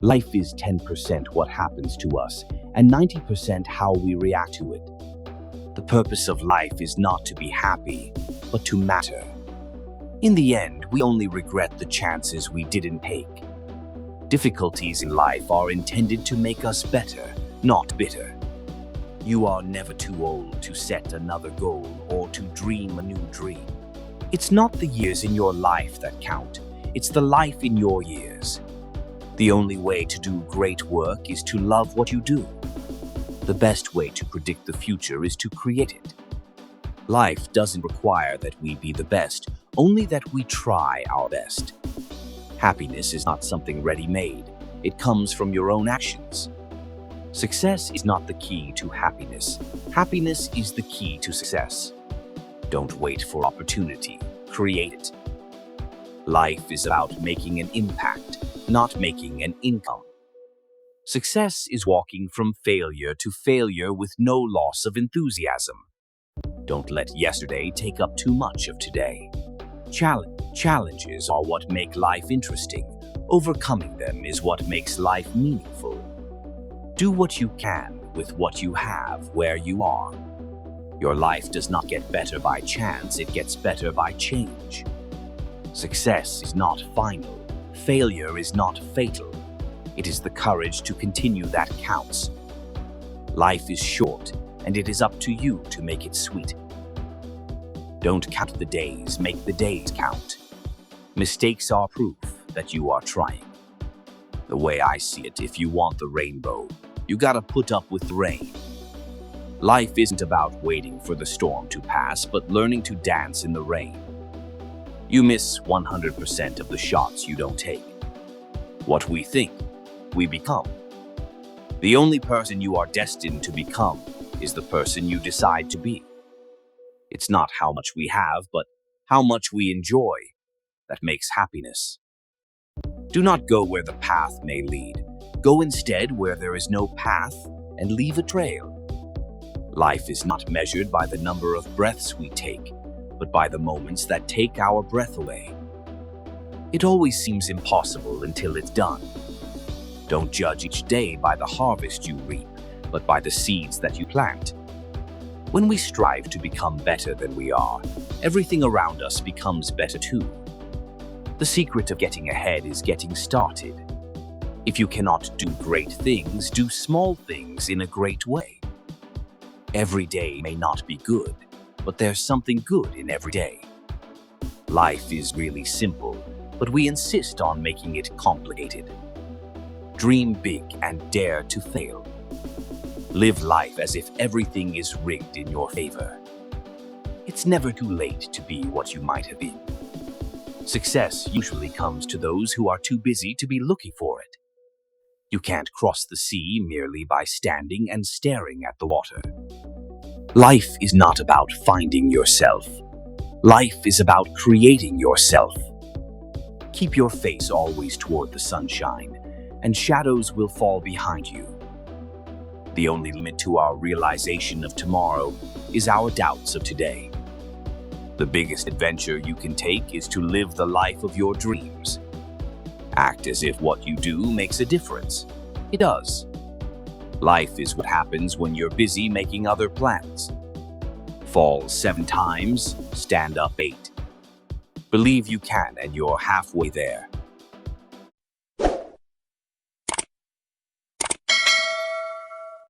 Life is 10% what happens to us and 90% how we react to it. The purpose of life is not to be happy, but to matter. In the end, we only regret the chances we didn't take. Difficulties in life are intended to make us better, not bitter. You are never too old to set another goal or to dream a new dream. It's not the years in your life that count, it's the life in your years. The only way to do great work is to love what you do. The best way to predict the future is to create it. Life doesn't require that we be the best, only that we try our best. Happiness is not something ready-made. It comes from your own actions. Success is not the key to happiness. Happiness is the key to success. Don't wait for opportunity. Create it. Life is about making an impact, not making an income. Success is walking from failure to failure with no loss of enthusiasm. Don't let yesterday take up too much of today. Challenges are what make life interesting. Overcoming them is what makes life meaningful. Do what you can with what you have where you are. Your life does not get better by chance, it gets better by change. Success is not final. Failure is not fatal. It is the courage to continue that counts. Life is short, and it is up to you to make it sweet. Don't count the days, make the days count. Mistakes are proof that you are trying. The way I see it, if you want the rainbow, you gotta put up with the rain. Life isn't about waiting for the storm to pass, but learning to dance in the rain. You miss 100% of the shots you don't take. What we think, we become. The only person you are destined to become is the person you decide to be. It's not how much we have, but how much we enjoy that makes happiness. Do not go where the path may lead. Go instead where there is no path and leave a trail. Life is not measured by the number of breaths we take, but by the moments that take our breath away. It always seems impossible until it's done. Don't judge each day by the harvest you reap, but by the seeds that you plant. When we strive to become better than we are, everything around us becomes better too. The secret of getting ahead is getting started. If you cannot do great things, do small things in a great way. Every day may not be good, but there's something good in every day. Life is really simple, but we insist on making it complicated. Dream big and dare to fail. Live life as if everything is rigged in your favor. It's never too late to be what you might have been. Success usually comes to those who are too busy to be looking for it. You can't cross the sea merely by standing and staring at the water. Life is not about finding yourself. Life is about creating yourself. Keep your face always toward the sunshine, and shadows will fall behind you. The only limit to our realization of tomorrow is our doubts of today. The biggest adventure you can take is to live the life of your dreams. Act as if what you do makes a difference. It does. Life is what happens when you're busy making other plans. Fall 7 times, stand up 8. Believe you can, and you're halfway there.